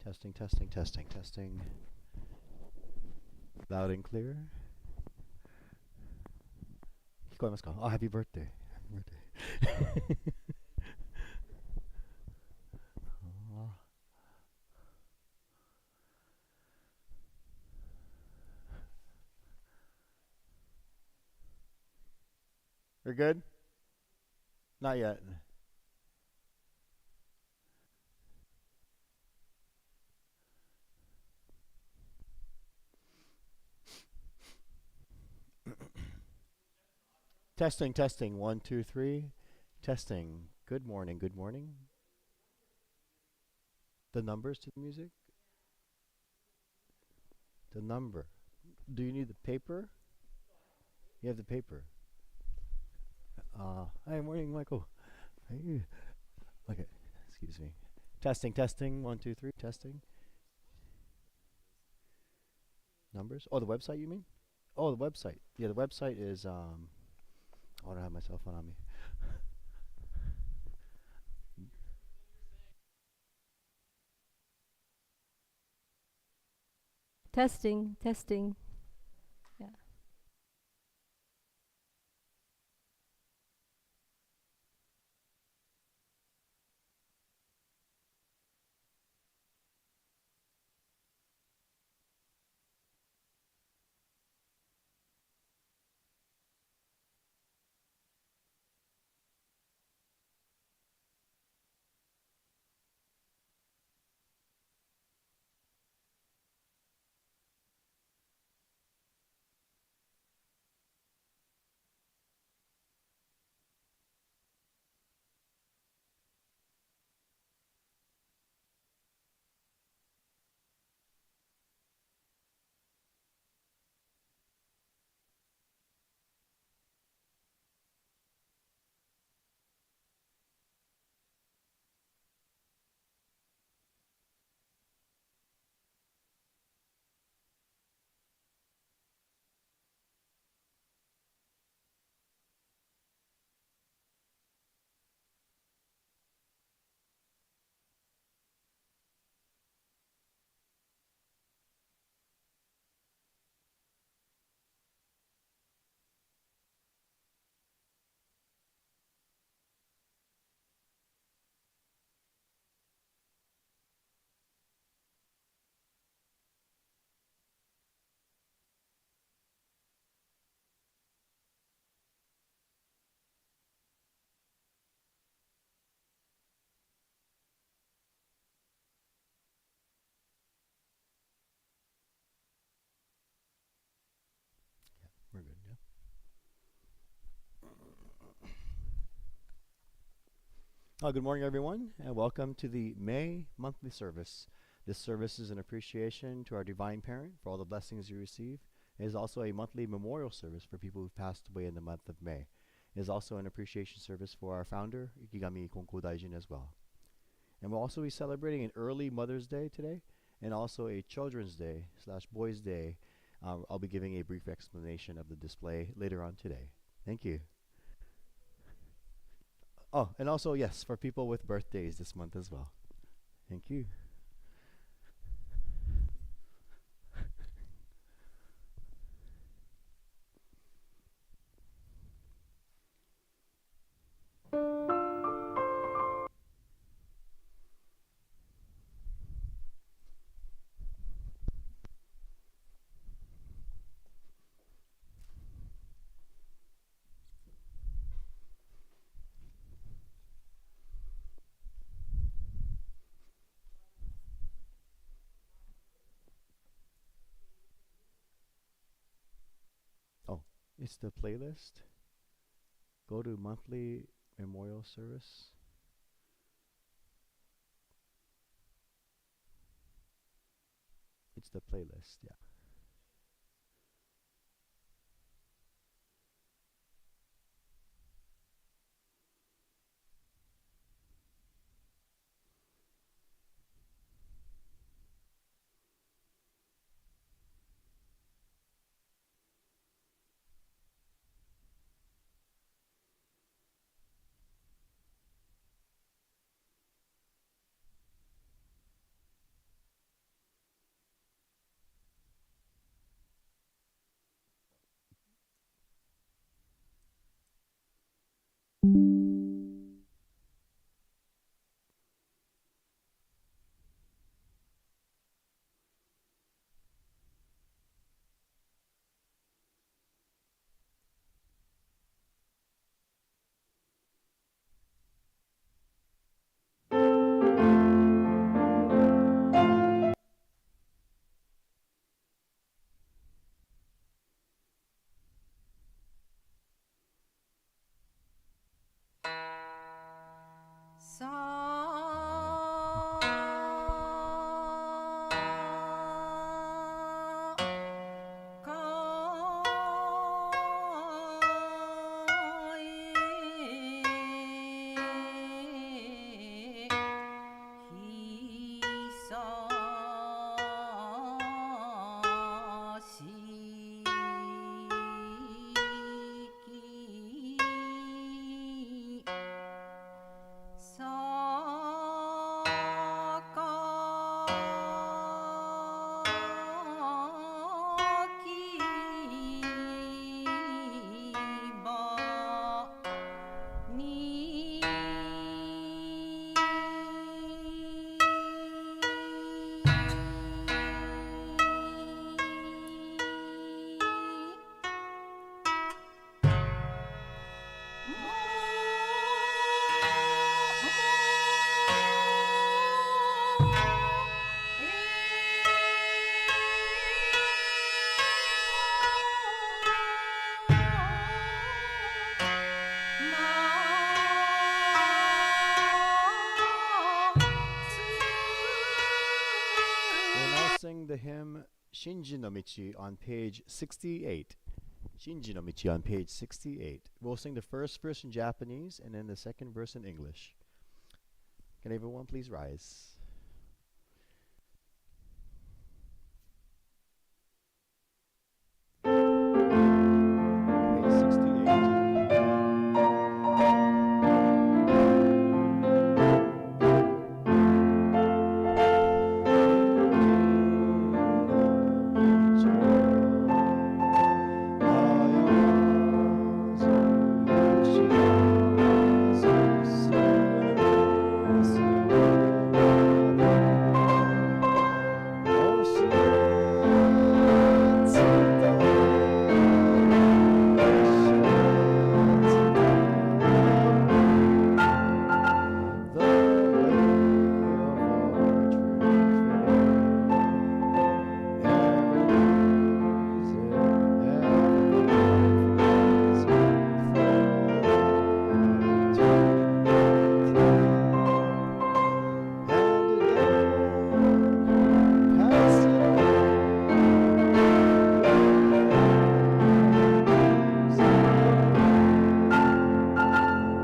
Testing, testing, testing, testing. Loud and clear. 聞こえますか? Oh, happy birthday. Happy birthday. Oh, we're good? Not yet. Testing, testing. One, two, three. Testing. Good morning, good morning. The numbers to the music? The number. Do you need the paper? You have the paper. Hi, morning, Michael. Hey. Okay, excuse me. Testing, testing. One, two, three. Testing. Numbers? Oh, the website, you mean? Oh, the website. Yeah, the website is. Oh, I don't have my cell phone on me. Testing, testing. Yeah. We're good, yeah. Good morning, everyone, and welcome to the May monthly service. This service is an appreciation to our Divine Parent for all the blessings you receive. It is also a monthly memorial service for people who've passed away in the month of May. It is also an appreciation service for our founder, Ikigami Konko Daijin, as well. And we'll also be celebrating an early Mother's Day today, and also a Children's Day slash Boys Day. I'll be giving a brief explanation of the display later on today. Thank you. Oh, and also, yes, for people with birthdays this month as well. Thank you. Oh, it's the playlist. Go to monthly memorial service. It's the playlist, yeah. Shinji no Michi on page 68. Shinji no Michi on page 68. We'll sing the first verse in Japanese and then the second verse in English. Can everyone please rise? Page 68.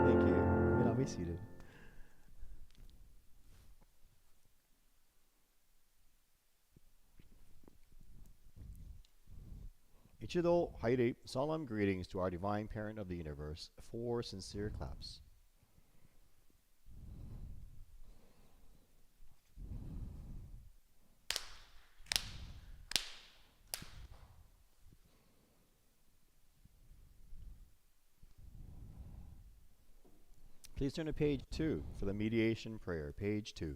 Thank you. You may now be seated. Ichido Haire, solemn greetings to our divine parent of the universe. 4 sincere claps. Please turn to page 2 for the mediation prayer. Page 2.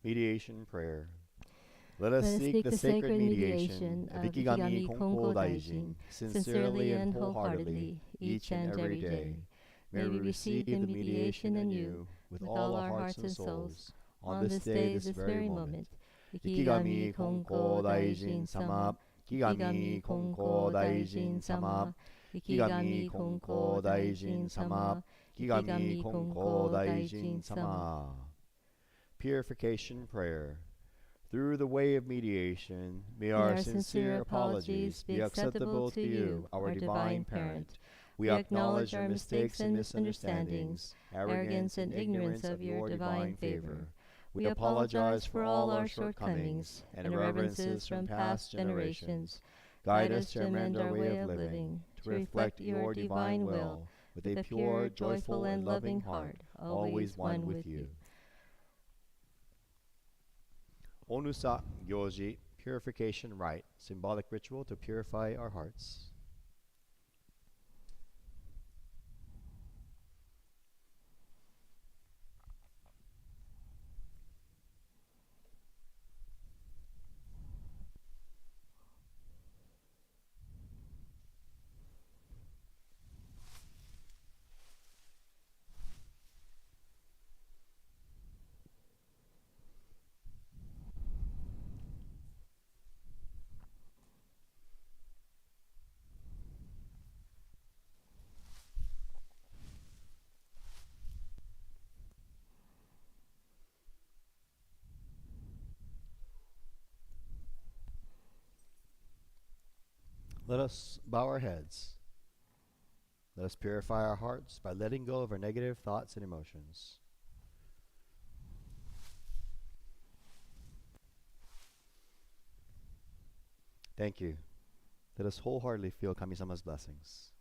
Mediation prayer. Let us seek the sacred mediation of Ikigami Konko Daijin sincerely and wholeheartedly each and every day. May we receive the mediation anew with all our hearts and souls on this day, this very moment. Ikigami Konko Daijin sama. Ikigami Konko Daijin sama. Ikigami Konko Daijin sama. Ikigami Konko Daijin sama. Purification prayer. Through the way of mediation, may our sincere apologies be acceptable to you, our divine parent. We acknowledge our mistakes and misunderstandings, arrogance and ignorance of your divine favor. We apologize for all our shortcomings and irreverences from past generations. Guide us to amend our way of living, to reflect your divine will, with a pure, joyful, and loving heart, always one with you. Onusa Gyoji, purification rite, symbolic ritual to purify our hearts. Let us bow our heads. Let us purify our hearts by letting go of our negative thoughts and emotions. Thank you. Let us wholeheartedly feel Kami-sama's blessings.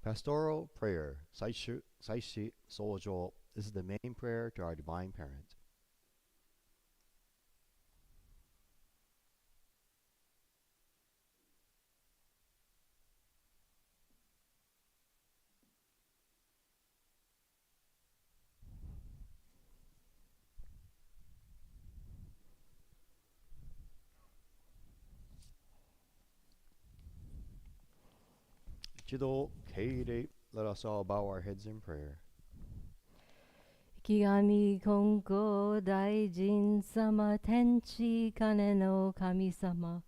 Pastoral prayer, Saishi Sojo. This is the main prayer to our divine parent. Chido K-Date. Let us all bow our heads in prayer. Ikigami Konko Daijin Sama Tenchi Kane no Kami Sama.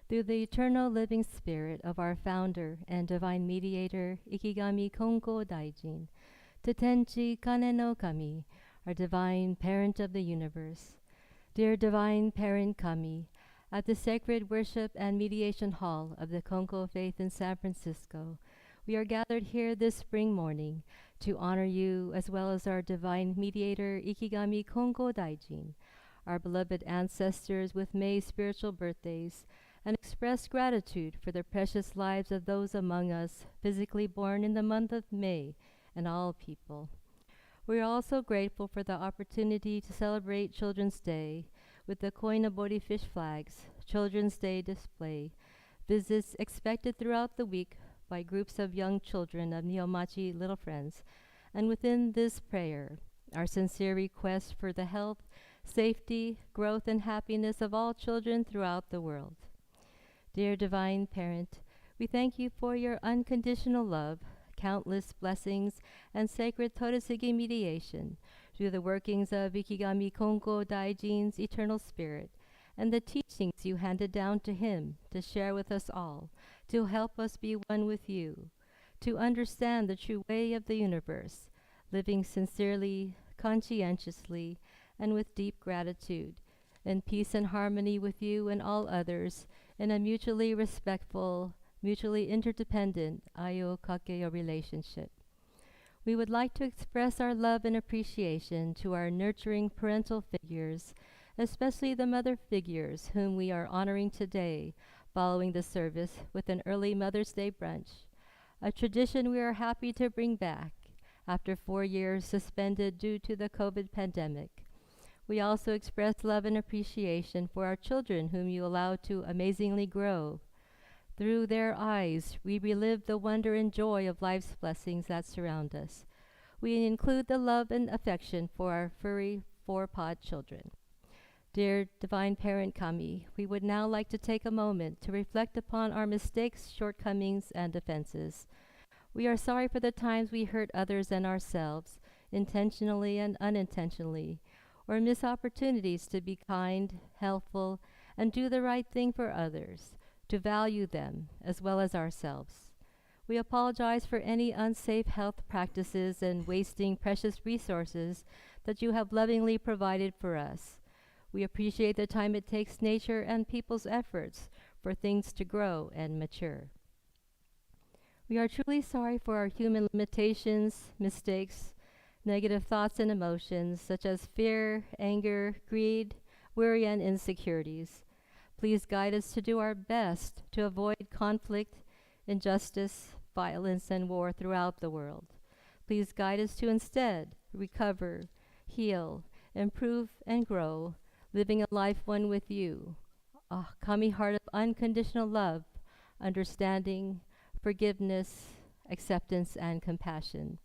Through the eternal living spirit of our founder and divine mediator, Ikigami Konko Daijin, to Tenchi Kane no Kami, our divine parent of the universe. Dear divine parent Kami, at the sacred worship and mediation hall of the Konko faith in San Francisco, we are gathered here this spring morning to honor you as well as our divine mediator Ikigami Konko Daijin, our beloved ancestors with May spiritual birthdays, and express gratitude for the precious lives of those among us physically born in the month of May and all people. We are also grateful for the opportunity to celebrate Children's Day with the Koinobori fish flags, Children's Day display, visits expected throughout the week by groups of young children of Neomachi Little Friends, and within this prayer, our sincere request for the health, safety, growth, and happiness of all children throughout the world. Dear Divine Parent, we thank you for your unconditional love, countless blessings, and sacred Todosugi mediation through the workings of Ikigami Konko Daijin's eternal spirit and the teachings you handed down to him to share with us all, to help us be one with you, to understand the true way of the universe, living sincerely, conscientiously, and with deep gratitude, in peace and harmony with you and all others, in a mutually respectful, mutually interdependent Ayo Kakeo relationship. We would like to express our love and appreciation to our nurturing parental figures, especially the mother figures whom we are honoring today following the service with an early Mother's Day brunch, a tradition we are happy to bring back after 4 years suspended due to the COVID pandemic. We also express love and appreciation for our children whom you allow to amazingly grow. Through their eyes, we relive the wonder and joy of life's blessings that surround us. We include the love and affection for our furry four-pod children. Dear Divine Parent Kami, we would now like to take a moment to reflect upon our mistakes, shortcomings, and offenses. We are sorry for the times we hurt others and ourselves, intentionally and unintentionally, or miss opportunities to be kind, helpful, and do the right thing for others, to value them as well as ourselves. We apologize for any unsafe health practices and wasting precious resources that you have lovingly provided for us. We appreciate the time it takes nature and people's efforts for things to grow and mature. We are truly sorry for our human limitations, mistakes, negative thoughts and emotions such as fear, anger, greed, worry, and insecurities. Please guide us to do our best to avoid conflict, injustice, violence, and war throughout the world. Please guide us to instead recover, heal, improve, and grow, living a life one with you, a kami heart of unconditional love, understanding, forgiveness, acceptance, and compassion.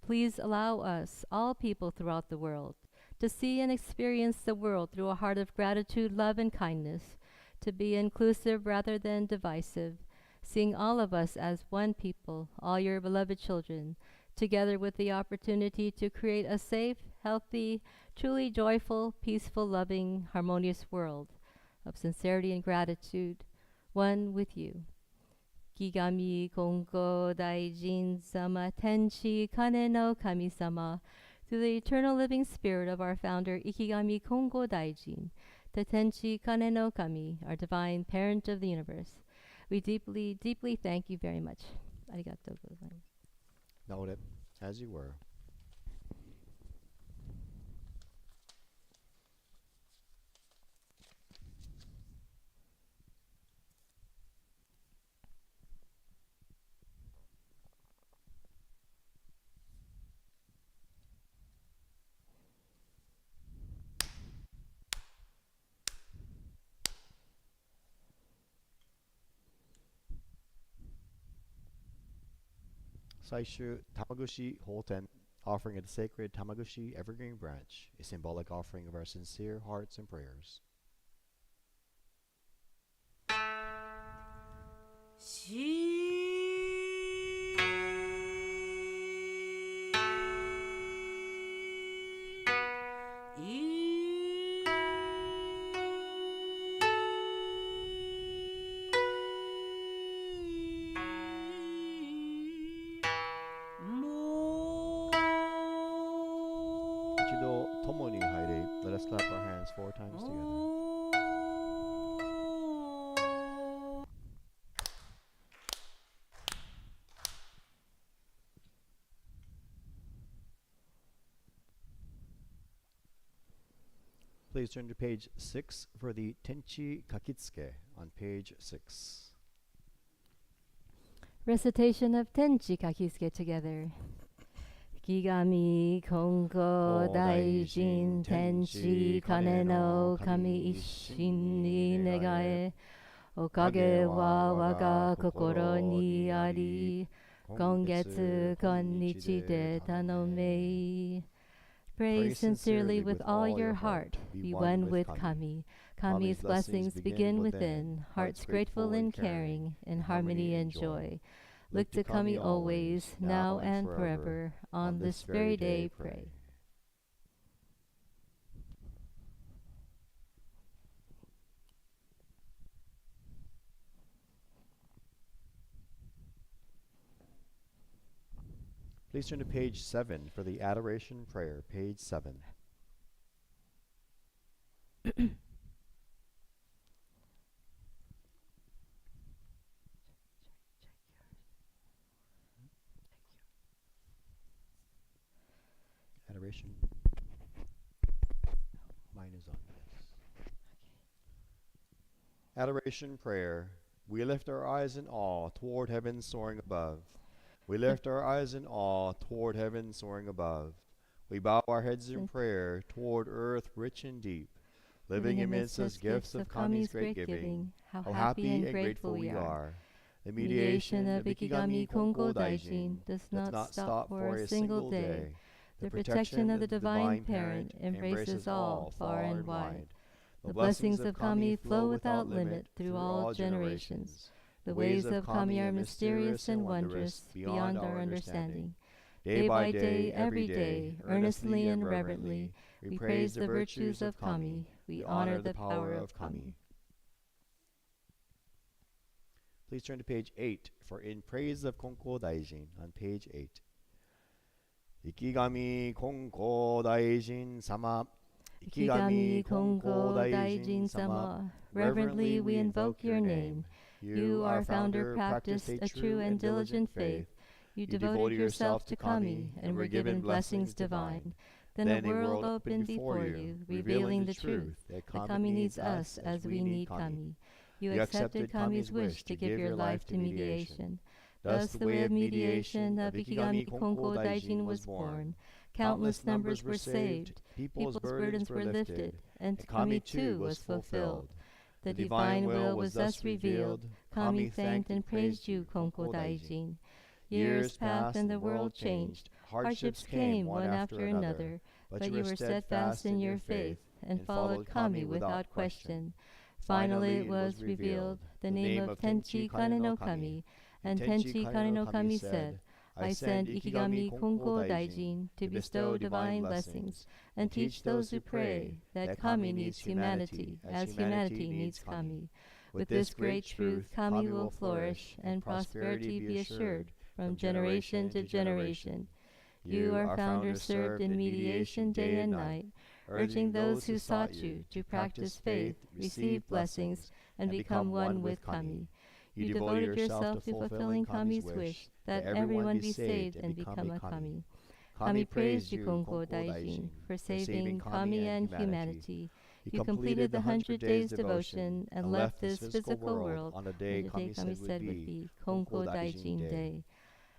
Please allow us, all people throughout the world, to see and experience the world through a heart of gratitude, love, and kindness, to be inclusive rather than divisive, seeing all of us as one people, all your beloved children, together with the opportunity to create a safe, healthy, truly joyful, peaceful, loving, harmonious world of sincerity and gratitude, one with you. Kigami Konko Daijin Sama Tenshi Kane no Kami Sama, through the eternal living spirit of our founder Ikigami Konko Daijin, the Tenshi Kane no Kami, our divine parent of the universe. We deeply, deeply thank you very much. Arigatou gozaimasu. Noted, as you were. Saishu Tamagushi Holten, offering of the sacred Tamagushi evergreen branch, a symbolic offering of our sincere hearts and prayers. She tomo ni haire. Let us clap our hands 4 times together. Please turn to page 6 for the Tenchi Kakitsuke on page 6. Recitation of Tenchi Kakisuke together. Kigami Konko Daijin Tenchi Kane no Kami Isshin ni Negae Okage wa waga kokoro ni ari Kongetsu konnichi de tanomei. Pray sincerely with all your heart. Be one with Kami. Kami's blessings begin within, hearts grateful and caring, in harmony and joy. Look to Kami always, now and forever. On this very day, pray. Please turn to page 7 for the Adoration Prayer, page 7. Adoration. Mine is on, yes. Adoration Prayer. We lift our eyes in awe toward heaven soaring above. We lift our eyes in awe toward heaven soaring above. We bow our heads in prayer toward earth rich and deep, living amidst us gifts of Kami's great giving. How happy and grateful we are. The mediation of Ikigami Konko Daijin does not stop for a single day. The protection of the Divine Parent embraces all far and wide. The blessings of Kami flow without limit through all generations. The ways of Kami are mysterious and wondrous, beyond our understanding. Day by day, every day, earnestly and reverently, we praise the virtues of Kami. We honor the power of Kami. Please turn to page 8 for In Praise of Konko Daijin on page 8. Ikigami Konko Daijin Sama. Ikigami Konko Daijin Sama. Reverently we invoke your name. You, our founder, practiced a true and diligent faith. You devoted yourself to Kami and were given blessings divine. Then a world opened before you, revealing the truth that Kami needs us as we need Kami. You accepted Kami's wish to give your life to mediation. Thus the way of mediation of Ikigami Konko Daijin was born. Countless numbers were saved, people's burdens were lifted, and Kami too was fulfilled. The divine will was thus revealed. Kami thanked and praised you, Konko Daijin. Years passed and the world changed. Hardships came one after another, but you were steadfast in your faith and followed Kami without question. Finally it was revealed the name of Tenchi Kane no Kami, and Tenchi Kane no Kami said, I send Ikigami Konko Daijin to bestow divine blessings and teach those who pray that Kami needs humanity as humanity needs Kami. With this great truth, Kami will flourish and prosperity be assured from generation to generation. You, our founder, served in mediation day and night, urging those who sought you to practice faith, receive blessings, and become one with Kami. You devoted yourself to fulfilling Kami's wish that everyone be saved and become a Kami. Kami praised you, Konko Daijin, for saving Kami and humanity. You completed the 100 days devotion and left this physical world on the day Kami said would be Konko Daijin Day.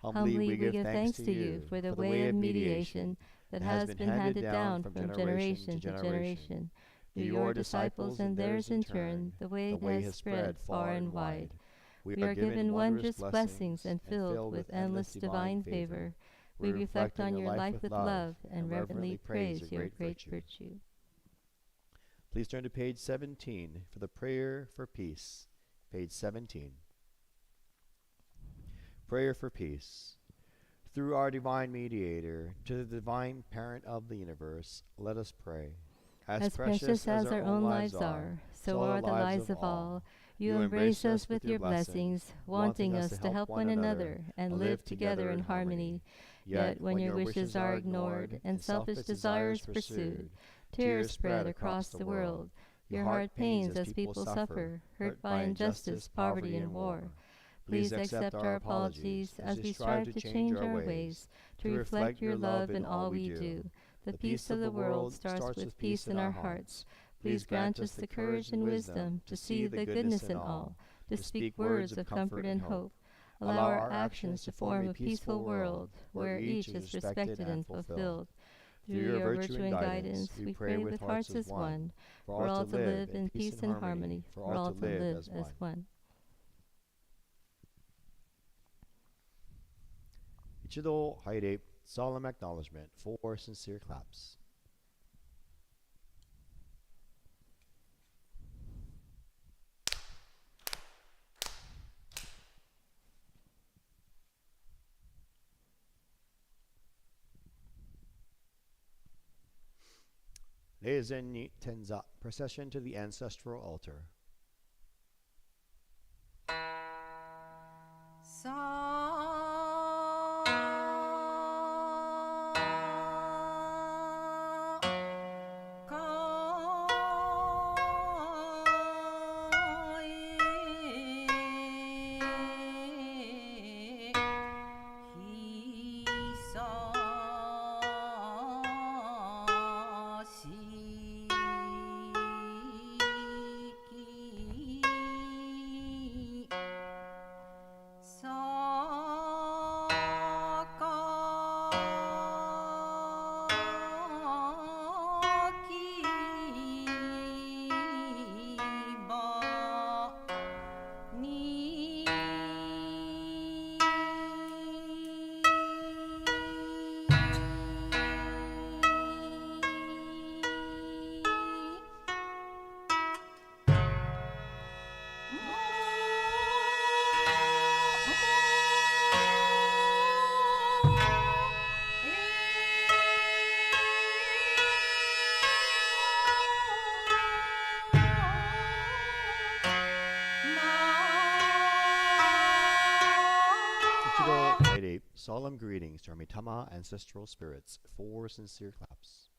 Humbly we give thanks to you for the way of mediation that has been handed down from generation to generation. Through your disciples and theirs in turn, the way has spread far and wide. We are given wondrous blessings and filled with endless divine favor. We reflect on your life with love and reverently praise your great virtue. Please turn to page 17 for the Prayer for Peace. Page 17. Prayer for Peace. Through our divine mediator, to the divine parent of the universe, let us pray. As precious as our own lives are, so are the lives of all. You embrace us with your blessings, wanting us to help one another and live together in harmony. Yet when your wishes are ignored and selfish desires pursued, tears spread across the world. Your heart pains as people suffer, hurt by injustice, poverty, and war. Please accept our apologies as we strive to change our ways, to reflect your love in all we do. The peace of the world starts with peace in our hearts. Please grant us the courage and wisdom to see the goodness in all, to speak words of comfort and hope. Allow our actions to form a peaceful world where each is respected and fulfilled. Through your virtue and guidance, we pray with hearts as one, for all to live in peace and harmony, for all to live as one. 一度拝礼 solemn acknowledgement, 4 sincere claps. Reizen ni Tenza, procession to the ancestral altar. Solemn greetings to our Mitama ancestral spirits. 4 sincere claps.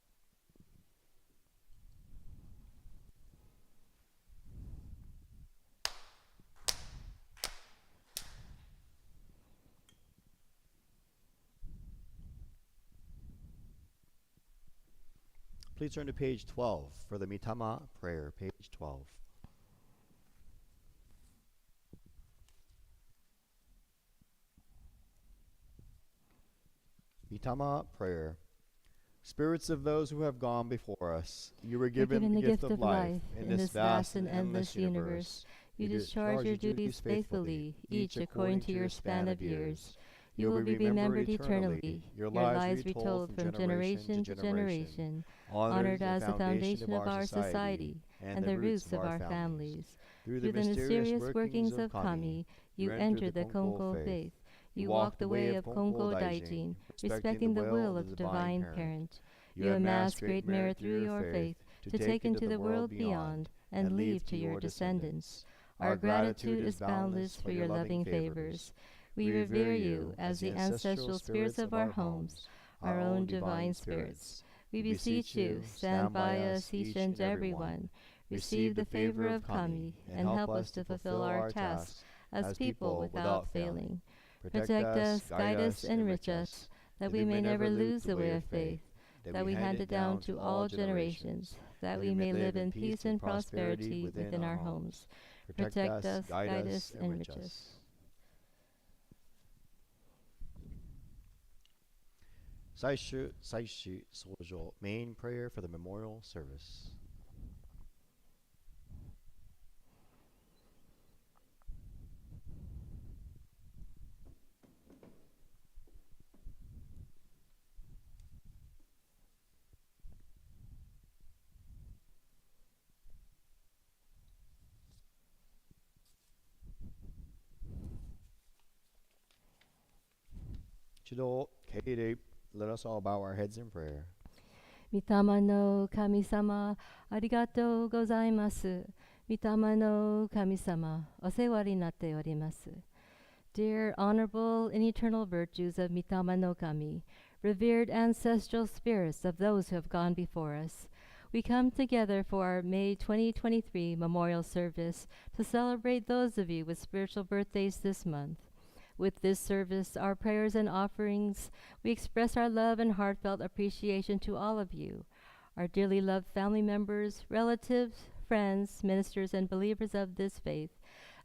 Please turn to page 12 for the Mitama prayer, page 12. Mitama prayer. Spirits of those who have gone before us, you were given the gift of life in this vast and endless universe. You discharge your duties faithfully, each according to your span of years. You will be remembered eternally, your lives retold from generation to generation, honored as the foundation of our society and the roots of our families. Through the mysterious workings of Kami, you entered the Konko faith. You walk the way of Konko Daijin, respecting the will of the Divine Parent. You amass great merit through your faith to take into the world beyond and leave to your descendants. Our gratitude is boundless for your loving favors. We revere you as the ancestral spirits of our homes, our own divine spirits. We beseech you, stand by us each and every one. Receive the favor of Kami and help us to fulfill our tasks as people without failing. Protect us, guide us, enrich us, that we may never lose the way of faith, that we hand it down to all generations, that we may live in peace and prosperity within our homes. Protect us, guide us, enrich us. Saishu Sojo, main prayer for the memorial service. Chido, Katie, let us all bow our heads in prayer. Mitama no Kami-sama, arigatou gozaimasu. Mitama no Kami-sama, osewa ni natte orimasu. Dear honorable and eternal virtues of Mitama no Kami, revered ancestral spirits of those who have gone before us, we come together for our May 2023 memorial service to celebrate those of you with spiritual birthdays this month. With this service, our prayers and offerings, we express our love and heartfelt appreciation to all of you, our dearly loved family members, relatives, friends, ministers, and believers of this faith,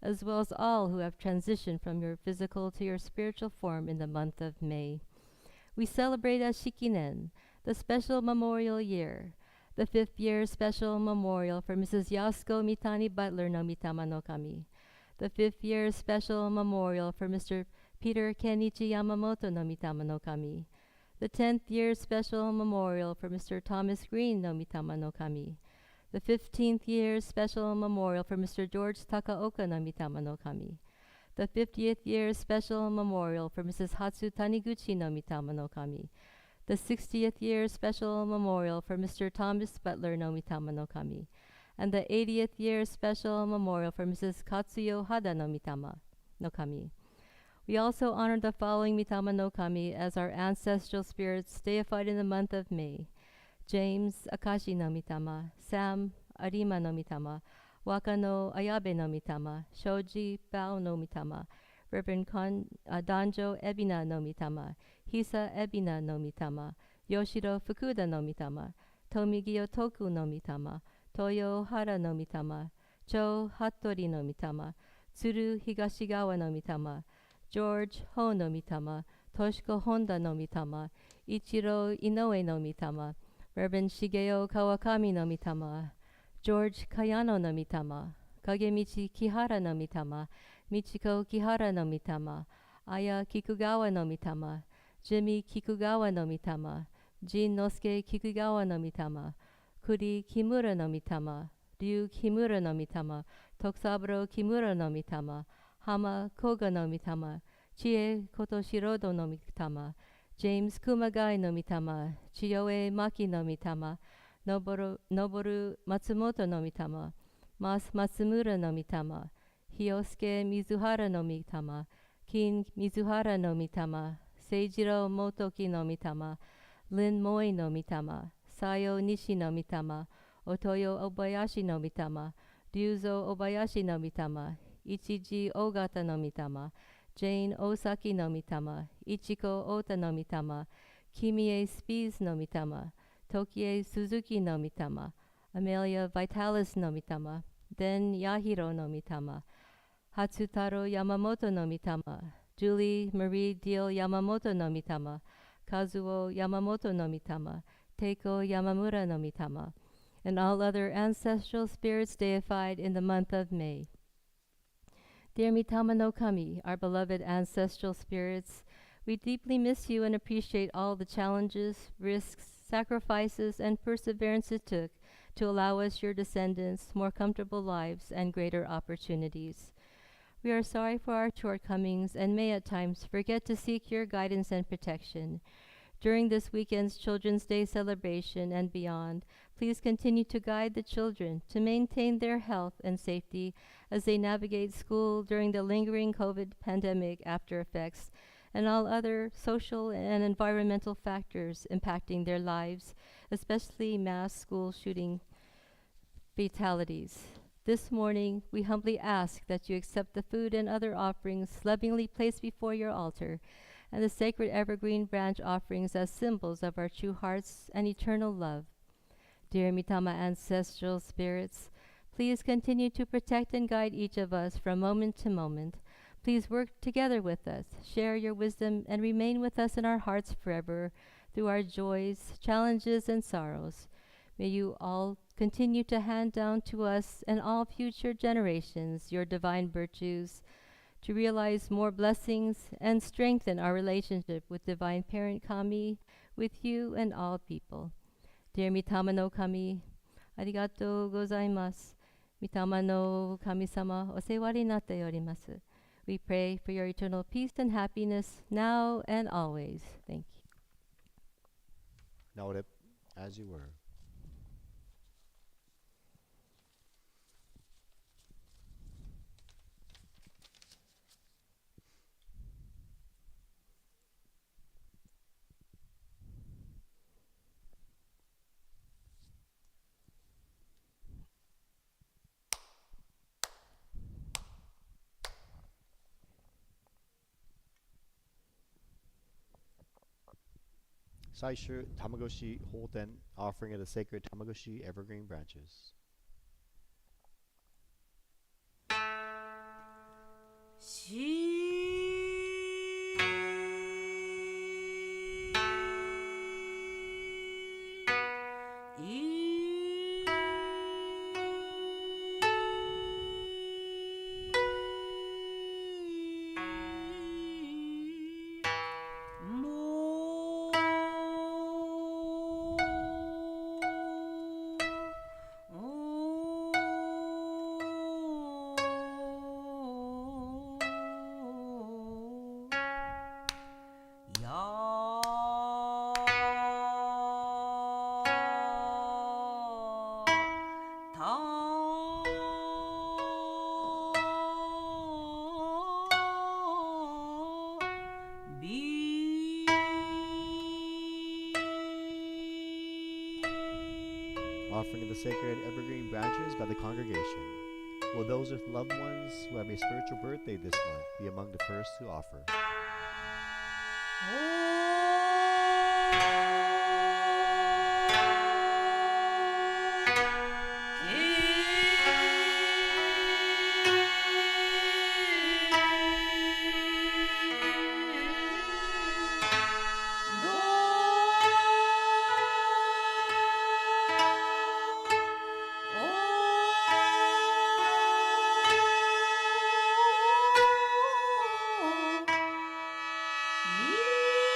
as well as all who have transitioned from your physical to your spiritual form in the month of May. We celebrate as Shikinen, the special memorial year, the 5th year special memorial for Mrs. Yasuko Mitani Butler no Mitama no Kami, the 5th year special memorial for Mr. Peter Kenichi Yamamoto no Mitama no Kami, the 10th year special memorial for Mr. Thomas Green no Mitama no Kami, the 15th year special memorial for Mr. George Takaoka no Mitama no Kami, the 50th year special memorial for Mrs. Hatsu Taniguchi no Mitama no Kami, the 60th year special memorial for Mr. Thomas Butler no Mitama no Kami, and the 80th year special memorial for Mrs. Katsuyo Hada no Mitama no Kami. We also honor the following Mitama no Kami as our ancestral spirits deified in the month of May: James Akashi no Mitama, Sam Arima no Mitama, Wakano Ayabe no Mitama, Shoji Bao no Mitama, Reverend Danjo Ebina no Mitama, Hisa Ebina no Mitama, Yoshiro Fukuda no Mitama, Tomigyo Toku no Mitama, Toyo Hara no Mitama, Cho Hattori no Mitama, Tsuru Higashigawa no Mitama, George Ho no Mitama, Toshiko Honda no Mitama, Ichiro Inoue no Mitama, Reverend Shigeo Kawakami no Mitama, George Kayano no Mitama, Kagemichi Kihara no Mitama, Michiko Kihara no Mitama, Aya Kikugawa no Mitama, Jimmy Kikugawa no Mitama, Jin Nosuke Kikugawa no Mitama, Kuri Kimura no Mitama, Ryu Kimura no Mitama, Tokusaburo Kimura no Mitama, Hama Koga no Mitama, Chie Kotoshirodo no Mitama, James Kumagai no Mitama, Chiyoe Maki no Mitama, Noboru Matsumoto no Mitama, Mas Matsumura no Mitama, Hyosuke Mizuhara no Mitama, Kin Mizuhara no Mitama, Seijiro Motoki no Mitama, Lin Moi no Mitama, Sayo Nishi no Mitama, Otoyo Obayashi no Mitama, Ryuzo Obayashi no Mitama, Ichiji Ogata no Mitama, Jane Osaki no Mitama, Ichiko Ota no Mitama, Kimie Spies no Mitama, Tokie Suzuki no Mitama, Amelia Vitalis no Mitama, Den Yahiro no Mitama, Hatsutaro Yamamoto no Mitama, Julie Marie Deal Yamamoto no Mitama, Kazuo Yamamoto no Mitama, Teiko Yamamura no Mitama, and all other ancestral spirits deified in the month of May. Dear Mitama no Kami, our beloved ancestral spirits, we deeply miss you and appreciate all the challenges, risks, sacrifices, and perseverance it took to allow us, your descendants, more comfortable lives and greater opportunities. We are sorry for our shortcomings and may at times forget to seek your guidance and protection. During this weekend's Children's Day celebration and beyond, please continue to guide the children to maintain their health and safety as they navigate school during the lingering COVID pandemic after effects and all other social and environmental factors impacting their lives, especially mass school shooting fatalities. This morning, we humbly ask that you accept the food and other offerings lovingly placed before your altar and the sacred evergreen branch offerings as symbols of our true hearts and eternal love. Dear Mitama ancestral spirits, please continue to protect and guide each of us from moment to moment. Please work together with us, share your wisdom, and remain with us in our hearts forever through our joys, challenges, and sorrows. May you all continue to hand down to us and all future generations your divine virtues, to realize more blessings and strengthen our relationship with Divine Parent Kami, with you and all people. Dear Mitama no Kami, arigatou gozaimasu. Mitama no Kami-sama, osewari ni natte yorimasu. We pray for your eternal peace and happiness now and always. Thank you. Noted, as you were. Saishu Tamagoshi Holten, offering of the sacred Tamagoshi evergreen branches. Offering of the sacred evergreen branches by the congregation. Will those with loved ones who have a spiritual birthday this month be among the first to offer? Me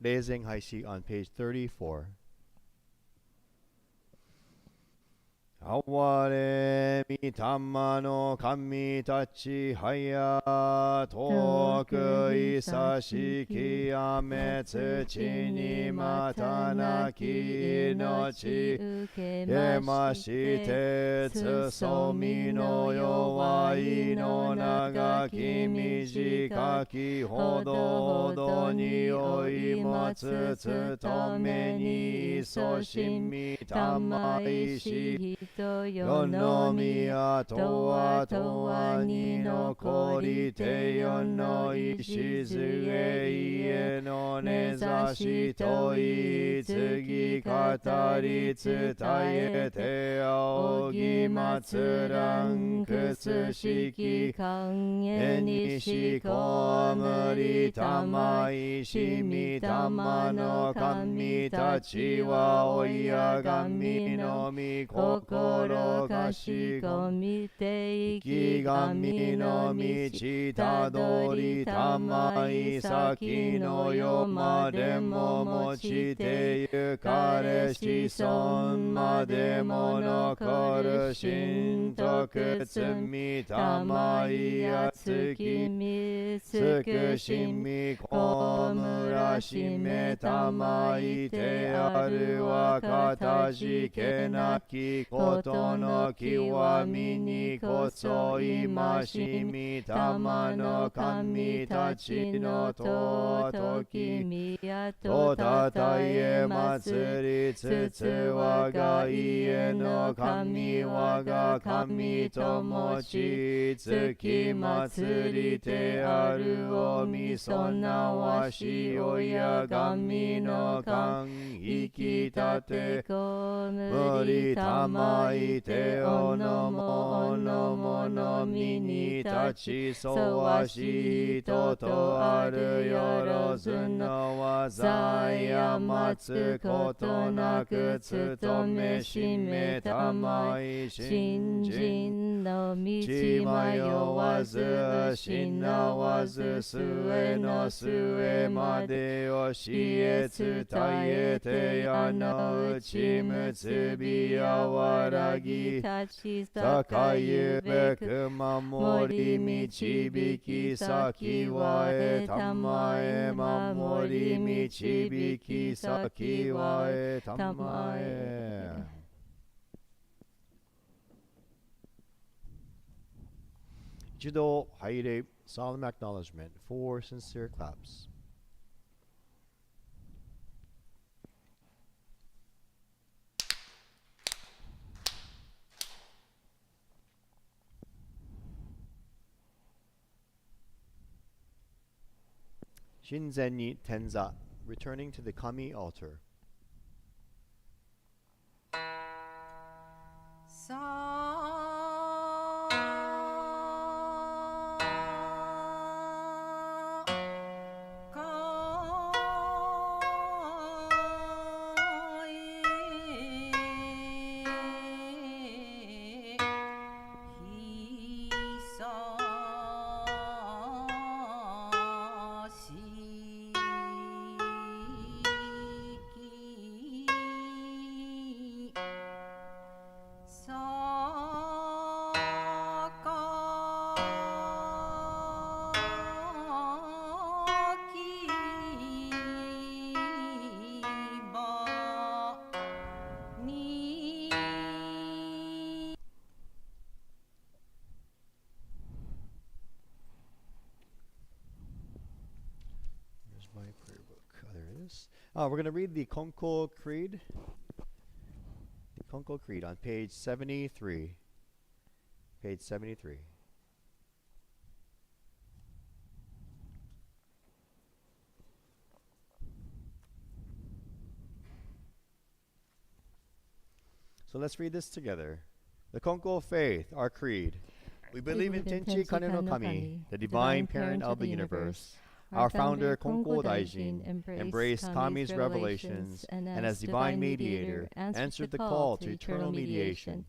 Reizing Haishi on page 34. あわれみたまの神たちはや遠くいさしきやめ土にまたなき命受けましてつそみの弱いの長き短きほどほどにおいもつつとめにいそしみたまいし世の宮とはとはに残りて世の石杖家の根ざしと言い次語り伝えて仰ぎ祭らんくつしき絵にしこむりたまいしみたまの神たちは親神の御心かしこみて生き神の道たどりたまい先の世までも持ちてゆかれ子孫までも残る神徳罪たまいやつきみつくしみこむらしめたまいてあるはかたじけなきことの極みにこそ今しみたまの神たちの尊き宮とたたえ祭りつつ我が家の神我が神と持ちつき祭りてあるおみそなわし親神の神生きたて無理たまいておのもの身に立ちそわし人とあるよろずの技や待つことなく務めしめたまい新人の道迷わず失わず末の末まで教え伝えて矢の内結び和らぎ立ち栄ゆべく守り導き先はえたまえ守り導き先はえたまえ。一度拝礼 solemn acknowledgement, 4 sincere claps. Shinzen ni tenza, returning to the kami altar. My prayer book. Oh, there it is. We're going to read the Konko Creed. The Konko Creed on page 73. Page 73. So let's read this together. The Konko faith, our creed. We believe in Tenchi Kane no Kami, the divine parent of the universe. Our founder, Konko Daijin, embraced Kami's revelations and as divine mediator answered the call to eternal mediation.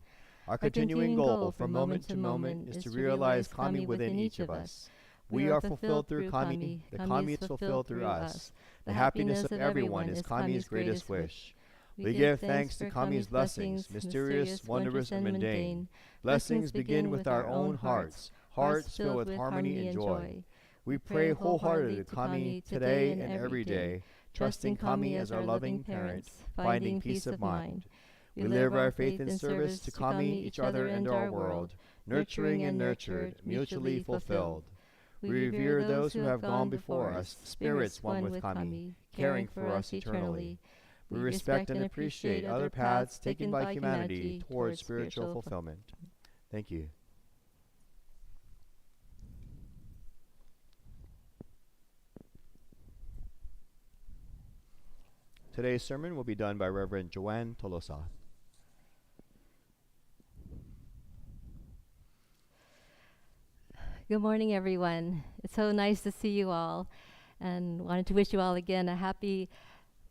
Our continuing goal from moment to moment is to realize Kami within each of us. We are fulfilled through Kami. The Kami is fulfilled through us. The happiness of everyone is Kami's greatest wish. We give thanks to Kami's blessings, mysterious, wondrous, and mundane. Blessings begin with our own hearts, hearts filled with harmony and joy. We pray wholeheartedly to Kami today and every day, trusting Kami as our loving parent, finding peace of mind. We live our faith and service to Kami, each other, and our world, nurturing and nurtured, mutually fulfilled. We revere those who have gone before us, spirits one with Kami, caring for us eternally. We respect and appreciate other paths taken by humanity towards spiritual fulfillment. Thank you. Today's sermon will be done by Reverend Joanne Tolosa. Good morning, everyone. It's so nice to see you all, and wanted to wish you all again a happy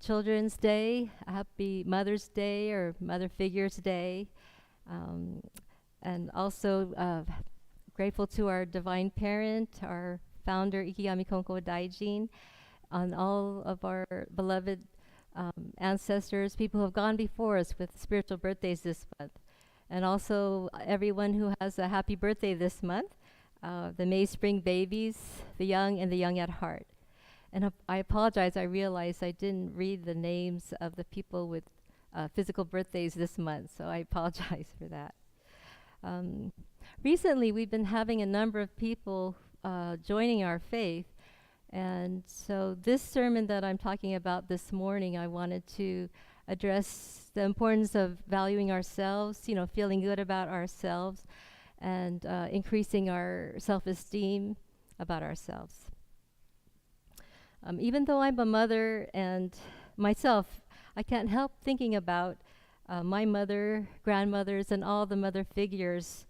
Children's Day, a happy Mother's Day or Mother Figures Day, and also grateful to our Divine Parent, our founder, Ikigami Konko Daijin, on all of our beloved ancestors, people who have gone before us with spiritual birthdays this month, and also everyone who has a happy birthday this month. The May Spring babies, the young and the young at heart. And I apologize, I realized I didn't read the names of the people with physical birthdays this month, so I apologize for that. Recently, we've been having a number of people joining our faith, and so this sermon that I'm talking about this morning, I wanted to address the importance of valuing ourselves, feeling good about ourselves, and increasing our self-esteem about ourselves. Even though I'm a mother and myself, I can't help thinking about my mother, grandmothers, and all the mother figures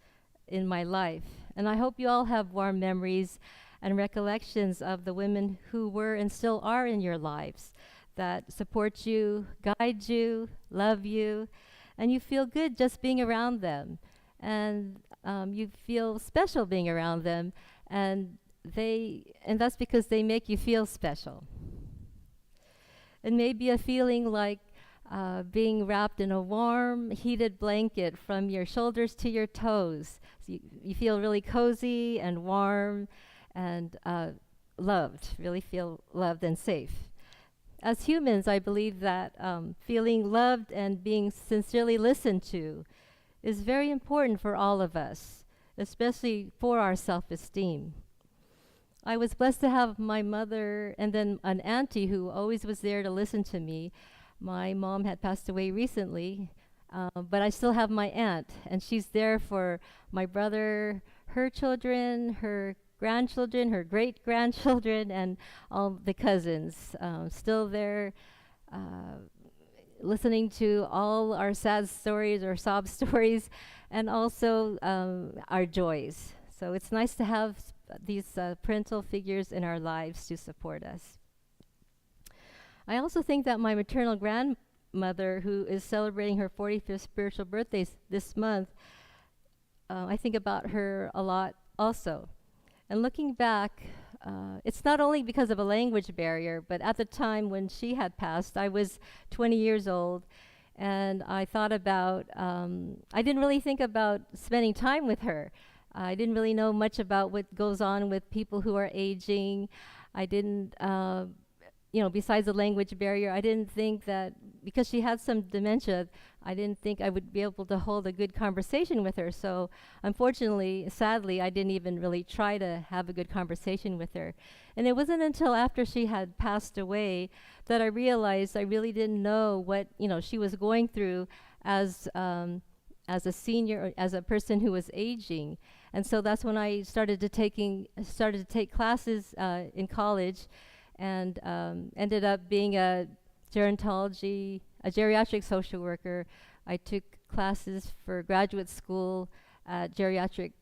in my life. And I hope you all have warm memories and recollections of the women who were and still are in your lives that support you, guide you, love you, and you feel good just being around them. And you feel special being around them, and that's because they make you feel special. It may be a feeling like being wrapped in a warm, heated blanket from your shoulders to your toes. So you feel really cozy and warm and loved, really feel loved and safe. As humans, I believe that feeling loved and being sincerely listened to is very important for all of us, especially for our self-esteem. I was blessed to have my mother and then an auntie who always was there to listen to me. My mom had passed away recently, but I still have my aunt, and she's there for my brother, her children, her grandchildren, her great-grandchildren, and all the cousins. Still there, listening to all our sad stories or sob stories, and also our joys. So it's nice to have these parental figures in our lives to support us. I also think that my maternal grandmother, who is celebrating her 45th spiritual birthday this month, I think about her a lot also. And looking back, it's not only because of a language barrier, but at the time when she had passed, I was 20 years old, and I thought about, I didn't really think about spending time with her. I didn't really know much about what goes on with people who are aging. I didn't, besides the language barrier, I didn't think that, because she had some dementia, I didn't think I would be able to hold a good conversation with her. So unfortunately, sadly, I didn't even really try to have a good conversation with her. And it wasn't until after she had passed away that I realized I really didn't know what, she was going through as a senior, or as a person who was aging. And so that's when I started to take classes in college, and ended up being a geriatric social worker. I took classes for graduate school at geriatric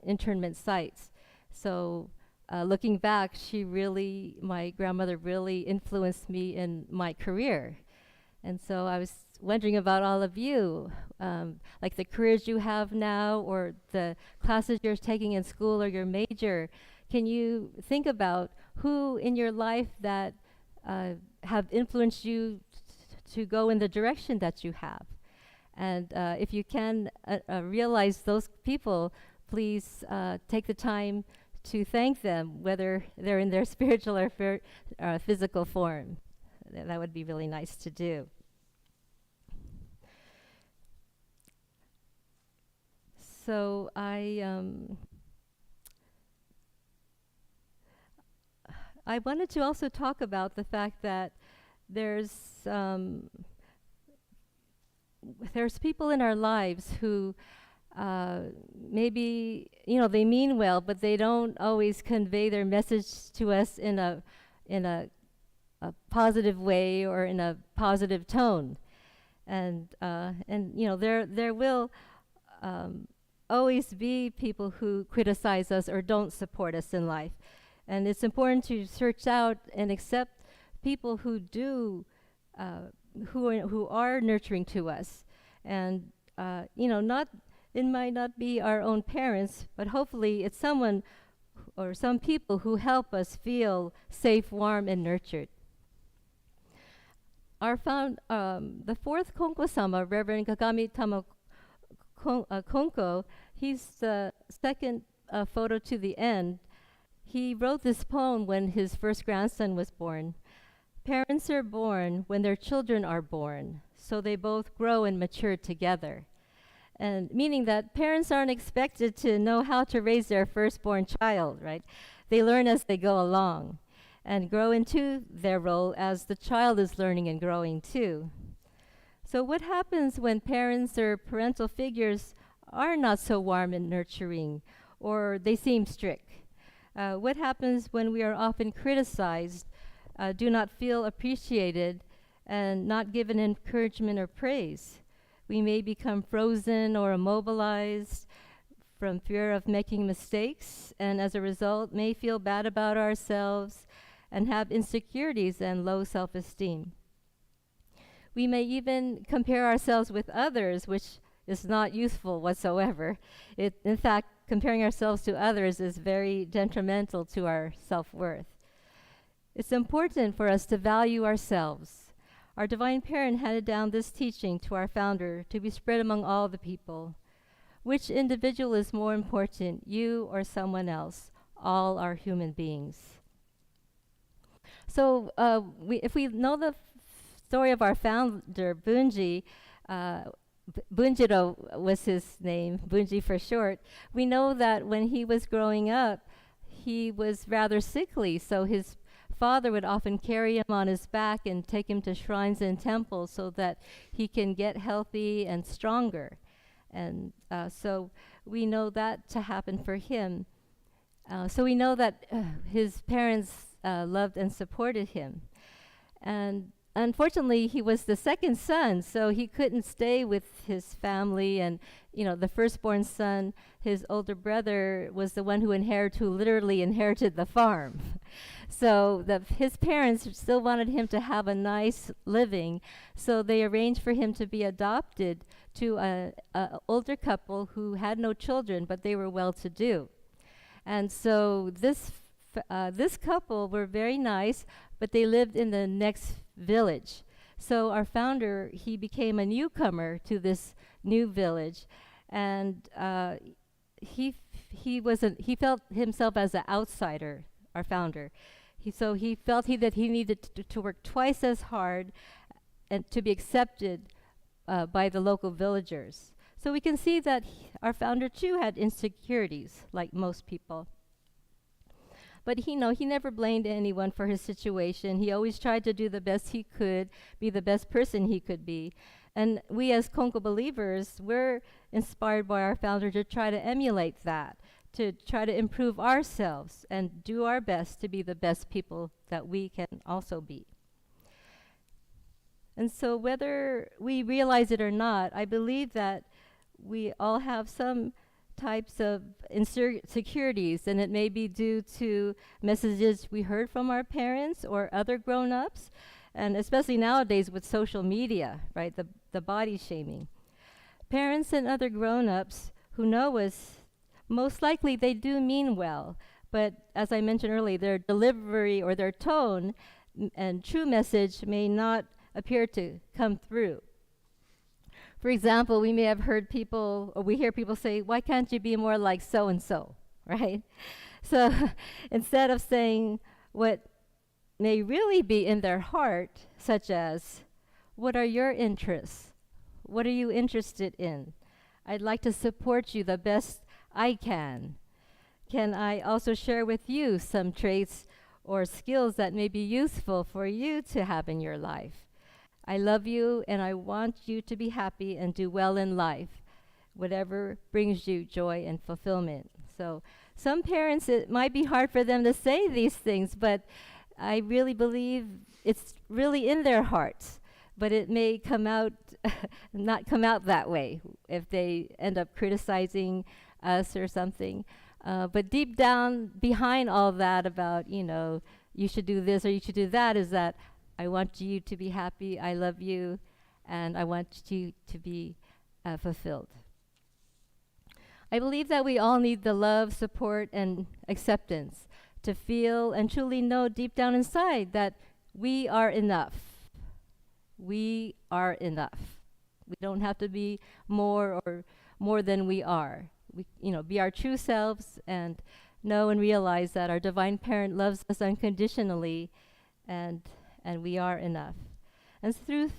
internment sites. So looking back, my grandmother really influenced me in my career. And so I was wondering about all of you, like the careers you have now, or the classes you're taking in school, or your major. can you think about who in your life that have influenced you to go in the direction that you have? And if you can realize those people, please take the time to thank them, whether they're in their spiritual or physical form. That would be really nice to do. So I wanted to also talk about the fact that there's people in our lives who maybe they mean well, but they don't always convey their message to us in a positive way or in a positive tone, and there will always be people who criticize us or don't support us in life. And it's important to search out and accept people who do, who are nurturing to us. And, it might not be our own parents, but hopefully it's someone or some people who help us feel safe, warm, and nurtured. The fourth Konko-sama, Reverend Kagami Konko, he's the second photo to the end. He wrote this poem when his first grandson was born. Parents are born when their children are born, so they both grow and mature together. And meaning that parents aren't expected to know how to raise their firstborn child, right? They learn as they go along and grow into their role as the child is learning and growing too. So what happens when parents or parental figures are not so warm and nurturing, or they seem strict? What happens when we are often criticized, do not feel appreciated, and not given encouragement or praise? We may become frozen or immobilized from fear of making mistakes, and as a result may feel bad about ourselves and have insecurities and low self-esteem. We may even compare ourselves with others, which is not useful whatsoever. In fact, comparing ourselves to others is very detrimental to our self-worth. It's important for us to value ourselves. Our Divine Parent handed down this teaching to our founder to be spread among all the people. Which individual is more important, you or someone else? All are human beings. So if we know the story of our founder, Bunji, Bunjiro was his name, Bunji for short, we know that when he was growing up, he was rather sickly, so his father would often carry him on his back and take him to shrines and temples so that he can get healthy and stronger. And so we know that to happen for him. So we know that his parents loved and supported him. And unfortunately, he was the second son, so he couldn't stay with his family. And, the firstborn son, his older brother, was the one who literally inherited the farm. So his parents still wanted him to have a nice living, so they arranged for him to be adopted to an older couple who had no children, but they were well-to-do. And so this couple were very nice, but they lived in the next village. So our founder, he became a newcomer to this new village, and he felt himself as an outsider, our founder. He felt that he needed to work twice as hard and to be accepted by the local villagers. So we can see that our founder too had insecurities, like most people. But he never blamed anyone for his situation. He always tried to do the best he could, be the best person he could be. And we as Konko believers, we're inspired by our founder to try to emulate that, to try to improve ourselves and do our best to be the best people that we can also be. And so whether we realize it or not, I believe that we all have some types of insecurities, and it may be due to messages we heard from our parents or other grown-ups, and especially nowadays with social media, right, the body shaming. Parents and other grown-ups who know us, most likely they do mean well, But as I mentioned earlier, their delivery or their tone and true message may not appear to come through. For example, we may have heard people, or we hear people say, "Why can't you be more like so and so?" Right? So instead of saying what may really be in their heart, such as, "What are your interests? What are you interested in? I'd like to support you the best I can. Can I also share with you some traits or skills that may be useful for you to have in your life? I love you and I want you to be happy and do well in life, whatever brings you joy and fulfillment." So some parents, it might be hard for them to say these things, but I really believe it's really in their hearts. But it may come out, not come out that way if they end up criticizing us or something. But deep down, behind all that about, you should do this or you should do that, is that I want you to be happy, I love you, and I want you to be fulfilled. I believe that we all need the love, support, and acceptance to feel and truly know deep down inside that we are enough. We are enough. We don't have to be more or more than we are. We, be our true selves and know and realize that our divine parent loves us unconditionally, and we are enough. And through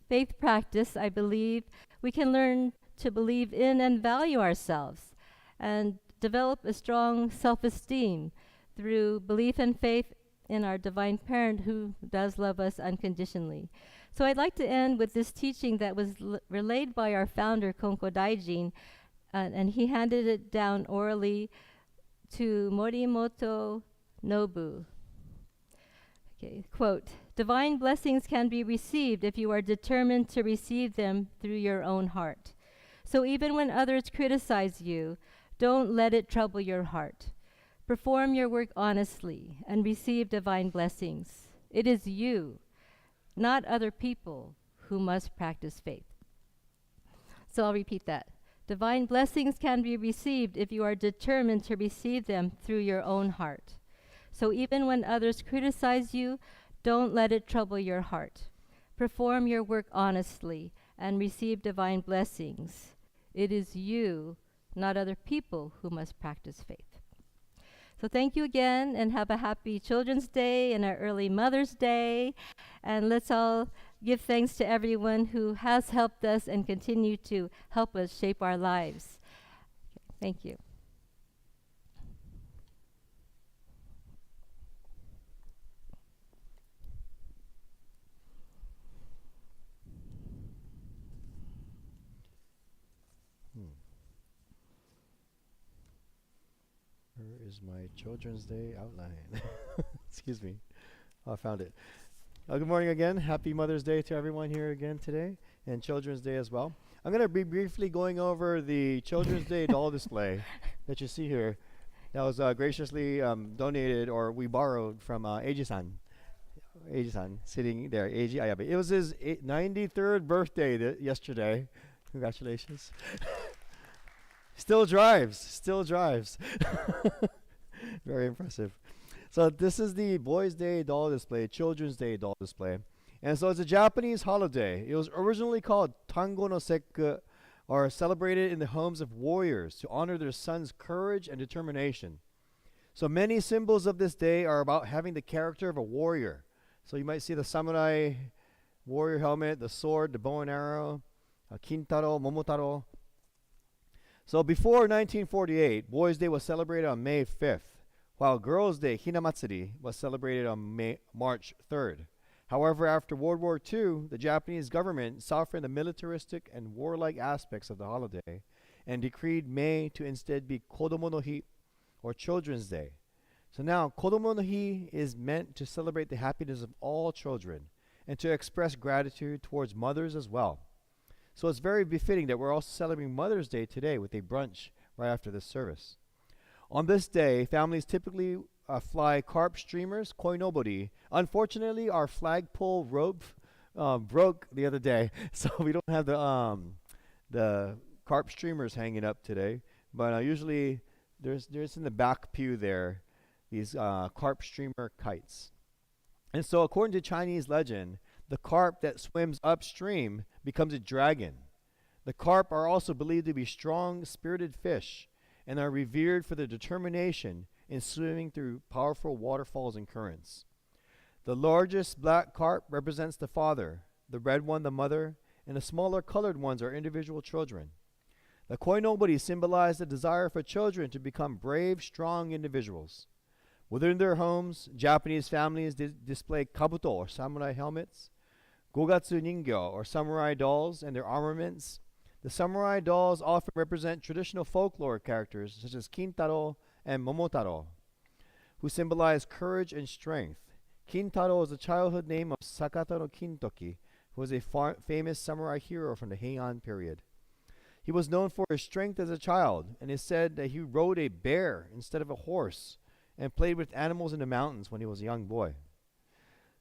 faith practice, I believe we can learn to believe in and value ourselves and develop a strong self-esteem through belief and faith in our divine parent who does love us unconditionally. So I'd like to end with this teaching that was relayed by our founder, Konko Daijin, and he handed it down orally to Morimoto Nobu. Okay, quote, "Divine blessings can be received if you are determined to receive them through your own heart. So even when others criticize you, don't let it trouble your heart. Perform your work honestly and receive divine blessings. It is you, not other people, who must practice faith." So I'll repeat that. Divine blessings can be received if you are determined to receive them through your own heart. So even when others criticize you, don't let it trouble your heart. Perform your work honestly and receive divine blessings. It is you, not other people, who must practice faith. So thank you again, and have a happy Children's Day and an early Mother's Day. And let's all give thanks to everyone who has helped us and continue to help us shape our lives. Thank you. Where is my Children's Day outline? Excuse me. Oh, I found it. Good morning again. Happy Mother's Day to everyone here again today, and Children's Day as well. I'm going to be briefly going over the Children's Day doll display that you see here. That was graciously donated, or we borrowed from Eiji-san. Eiji-san, sitting there. Eiji Ayabe. It was his 93rd birthday yesterday. Congratulations. Still drives. Very impressive. So this is the Boys' Day doll display, Children's Day doll display. And so it's a Japanese holiday. It was originally called Tango no Sekku, or celebrated in the homes of warriors to honor their sons' courage and determination. So many symbols of this day are about having the character of a warrior. So you might see the samurai warrior helmet, the sword, the bow and arrow, Kintaro, Momotaro. So before 1948, Boys' Day was celebrated on May 5th, while Girls' Day, Hinamatsuri, was celebrated on March 3rd. However, after World War II, the Japanese government softened the militaristic and warlike aspects of the holiday and decreed May to instead be Kodomo no Hi, or Children's Day. So now, Kodomo no Hi is meant to celebrate the happiness of all children and to express gratitude towards mothers as well. So it's very befitting that we're also celebrating Mother's Day today with a brunch right after this service. On this day, families typically fly carp streamers, koinobori. Unfortunately, our flagpole rope broke the other day, so we don't have the carp streamers hanging up today. But usually, there's in the back pew there. these carp streamer kites. And so, according to Chinese legend, the carp that swims upstream becomes a dragon. The carp are also believed to be strong spirited fish and are revered for their determination in swimming through powerful waterfalls and currents. The largest black carp represents the father, the red one the mother, and the smaller colored ones are individual children. The koinobori symbolize the desire for children to become brave, strong individuals. Within their homes, Japanese families display kabuto or samurai helmets, gogatsu ningyo or samurai dolls and their armaments. The samurai dolls often represent traditional folklore characters such as Kintaro and Momotaro, who symbolize courage and strength. Kintaro is the childhood name of Sakata no Kintoki, who was a famous samurai hero from the Heian period. He was known for his strength as a child, and it is said that he rode a bear instead of a horse and played with animals in the mountains when he was a young boy.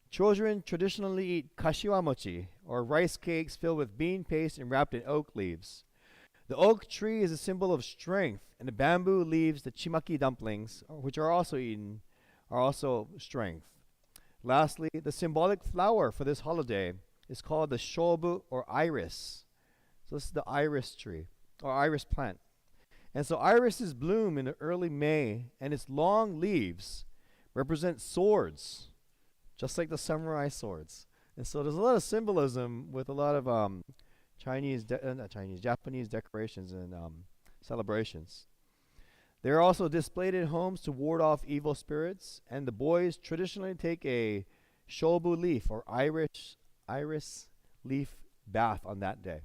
Children traditionally eat kashiwamochi, or rice cakes filled with bean paste and wrapped in oak leaves. The oak tree is a symbol of strength, and the bamboo leaves, the chimaki dumplings, which are also eaten, are also strength. Lastly, the symbolic flower for this holiday is called the shobu or iris. So this is the iris tree or iris plant. And so irises bloom in early May, and its long leaves represent swords, just like the samurai swords. And so there's a lot of symbolism with a lot of Japanese decorations and celebrations. They are also displayed in homes to ward off evil spirits, and the boys traditionally take a shobu leaf or iris leaf bath on that day.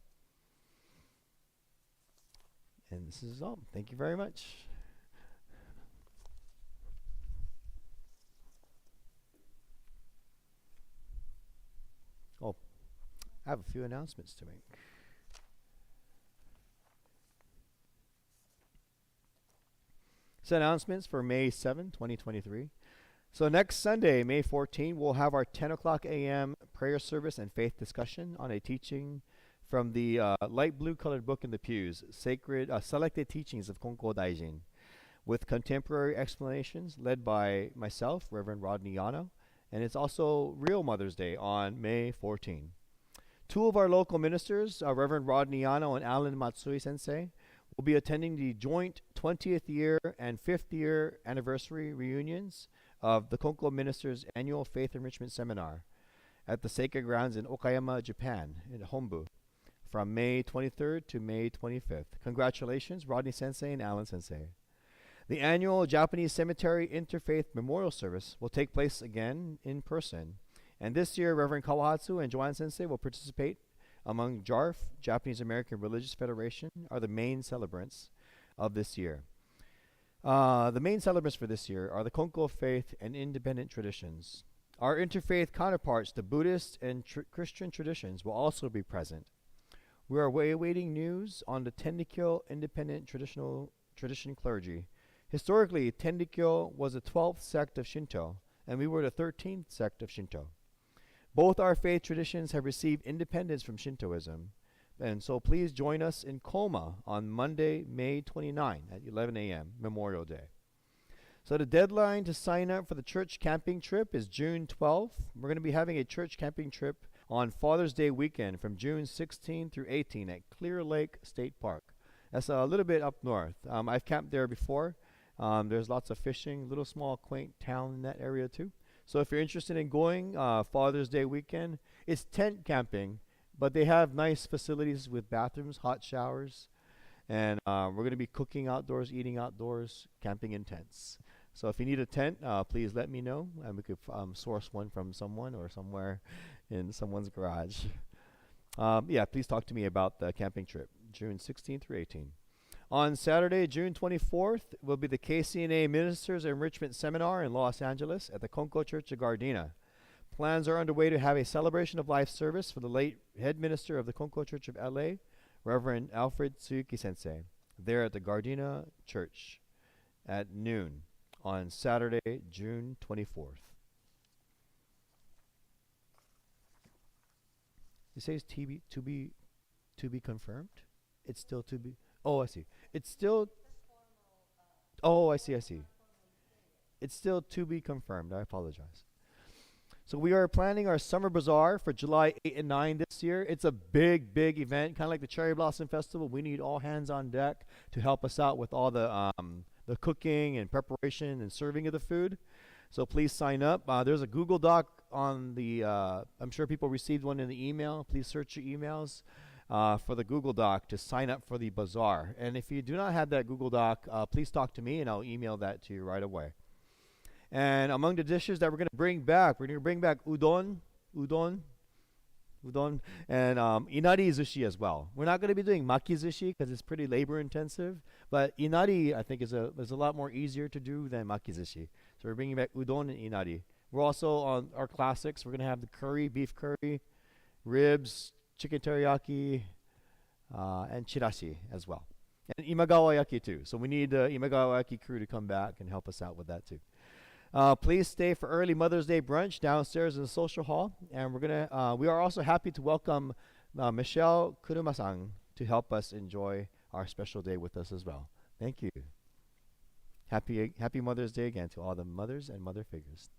And this is all. Thank you very much. Oh, I have a few announcements to make. So announcements for May 7, 2023. So next Sunday, May 14, we'll have our 10 o'clock a.m. prayer service and faith discussion on a teaching from the light blue colored book in the pews, Sacred Selected Teachings of Konko Daijin, with contemporary explanations led by myself, Reverend Rodney Yano, and it's also Real Mother's Day on May 14. Two of our local ministers, Reverend Rodney Yano and Alan Matsui Sensei, will be attending the joint 20th year and 5th year anniversary reunions of the Konko Ministers' annual Faith Enrichment Seminar at the Sacred Grounds in Okayama, Japan, in Hombu, from May 23rd to May 25th. Congratulations, Rodney Sensei and Alan Sensei. The annual Japanese Cemetery Interfaith Memorial Service will take place again in person, and this year Reverend Kawahatsu and Joanne Sensei will participate among JARF, Japanese American Religious Federation, are the main celebrants of this year. The main celebrants for this year are the Konko faith and independent traditions. Our interfaith counterparts, the Buddhist and Christian traditions, will also be present. We are awaiting news on the Tendikyo independent tradition clergy. Historically, Tendikyo was the 12th sect of Shinto, and we were the 13th sect of Shinto. Both our faith traditions have received independence from Shintoism, and so please join us in Koma on Monday, May 29 at 11 a.m., Memorial Day. So the deadline to sign up for the church camping trip is June 12th. We're going to be having a church camping trip on Father's Day weekend from June 16 through 18 at Clear Lake State Park. That's a little bit up north. I've camped there before. There's lots of fishing, little small quaint town in that area too. So if you're interested in going Father's Day weekend, it's tent camping, but they have nice facilities with bathrooms, hot showers, and we're going to be cooking outdoors, eating outdoors, camping in tents. So if you need a tent, please let me know, and we could source one from someone or somewhere in someone's garage. Yeah, please talk to me about the camping trip, June 16th through 18th. On Saturday, June 24th, will be the KCNA Ministers Enrichment Seminar in Los Angeles at the Konko Church of Gardena. Plans are underway to have a celebration of life service for the late head minister of the Konko Church of LA, Reverend Alfred Tsuyuki Sensei, there at the Gardena Church at noon on Saturday, June 24th. It says to be confirmed. It's still to be. Oh, I see. It's still. Oh, I see. It's still to be confirmed. I apologize. So we are planning our summer bazaar for July 8 and 9 this year. It's a big, big event, kind of like the Cherry Blossom Festival. We need all hands on deck to help us out with all the cooking and preparation and serving of the food. So please sign up. There's a Google Doc on the, I'm sure people received one in the email. Please search your emails for the Google Doc to sign up for the bazaar. And if you do not have that Google Doc, please talk to me and I'll email that to you right away. And among the dishes that we're going to bring back, we're going to bring back udon, and inari zushi as well. We're not going to be doing maki zushi because it's pretty labor intensive, but inari I think is a lot more easier to do than maki zushi. So we're bringing back udon and inari. We're also on our classics. We're going to have the curry, beef curry, ribs, chicken teriyaki, and chirashi as well. And imagawa yaki too. So we need the imagawa yaki crew to come back and help us out with that too. Please stay for early Mother's Day brunch downstairs in the social hall. And we are also happy to welcome Michelle Kuruma-san to help us enjoy our special day with us as well. Thank you. Happy Mother's Day again to all the mothers and mother figures.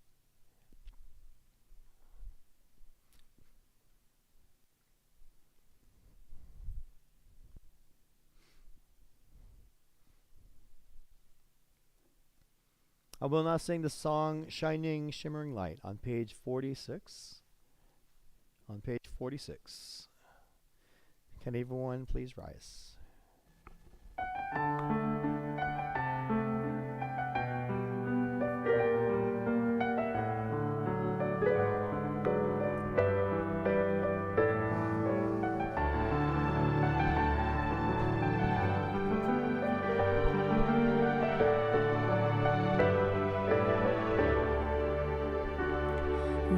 I will now sing the song Shining Shimmering Light on page 46. On page 46. Can everyone please rise?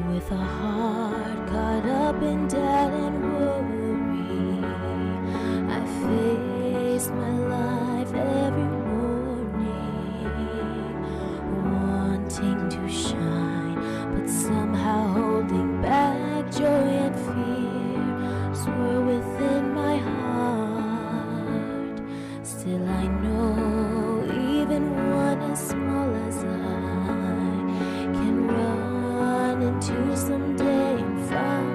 With a heart caught up in doubt and worry, I face my life every morning, wanting to shine, but somehow holding back joy and fear swirl within my heart. Still I know even one as small as I can run into someday and find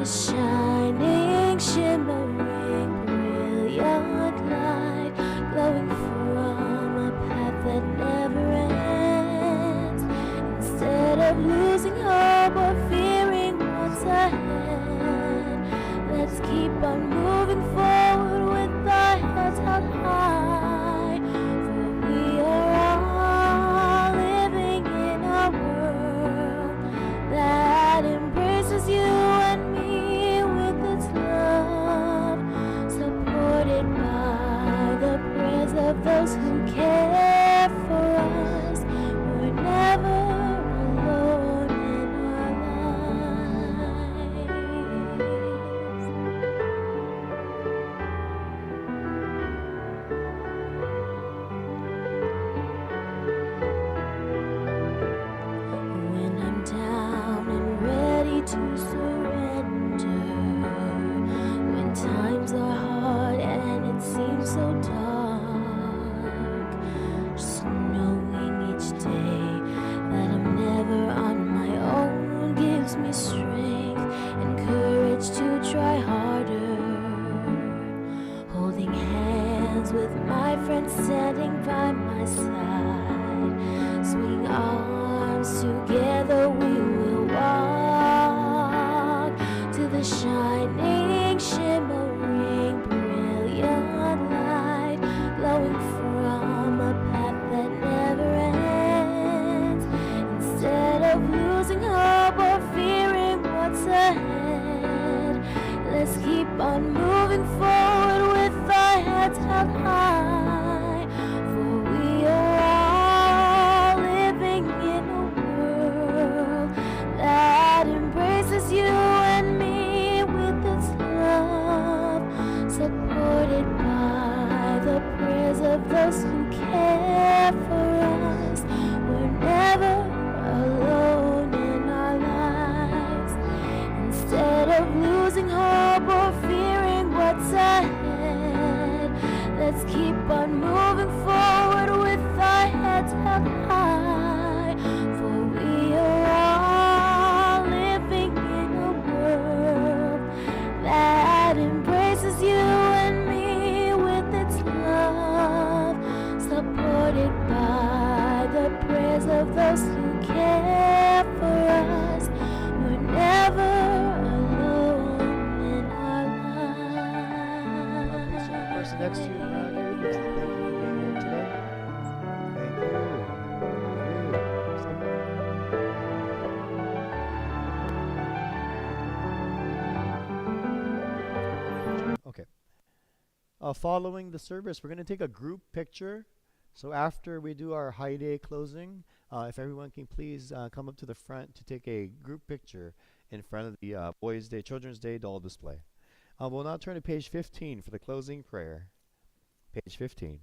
a shining, shimmering, brilliant light glowing from a path that never ends. Instead of losing hope or fearing what's ahead, let's keep on moving forward with our heads held high, for we are all living in a world that embraces you and me with its love, supported by the prayers of those who care for us. We're never alone in our lives. When I'm down and ready to surrender, when times are hard and it seems so dark, just knowing each day that I'm never on my own gives me strength and courage to try harder. Holding hands with my friends standing by my side, swing arms together we will walk to the shining, shimmering, brilliant light glowing from a path that never ends. Instead of losing hope or fearing what's ahead, let's keep on moving forward with our heads held high, for we are all living in a world that embraces you and me with its love, supported by the prayers of those who care for us. We're never alone in our lives. Instead of losing hope or fearing what's ahead, let's keep on moving forward with our heads following the service, we're going to take a group picture. So after we do our high day closing, if everyone can please come up to the front to take a group picture in front of the Boys' Day, Children's Day doll display. We'll now turn to page 15 for the closing prayer. Page 15.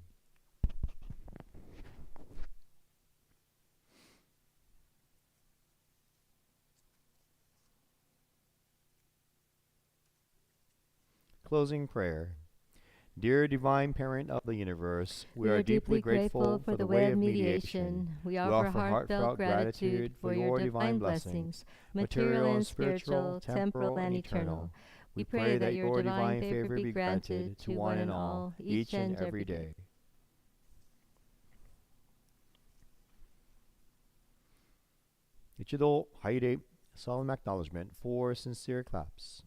Closing prayer. Dear Divine Parent of the Universe, we are deeply grateful for the way of mediation. We offer heartfelt gratitude for your divine blessings, material and spiritual, temporal and eternal. We pray that your divine favor be granted to one and all, each and every day. Ichido Haide, solemn acknowledgement, 4 sincere claps.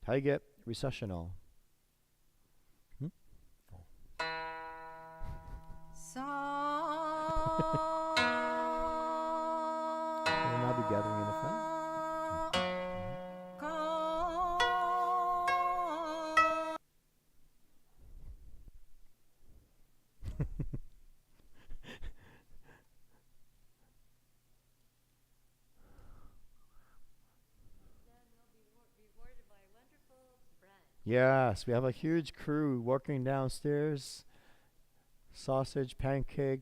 Taige, recessional. We'll now be gathering in the front. Yes, we have a huge crew working downstairs. Sausage, pancake,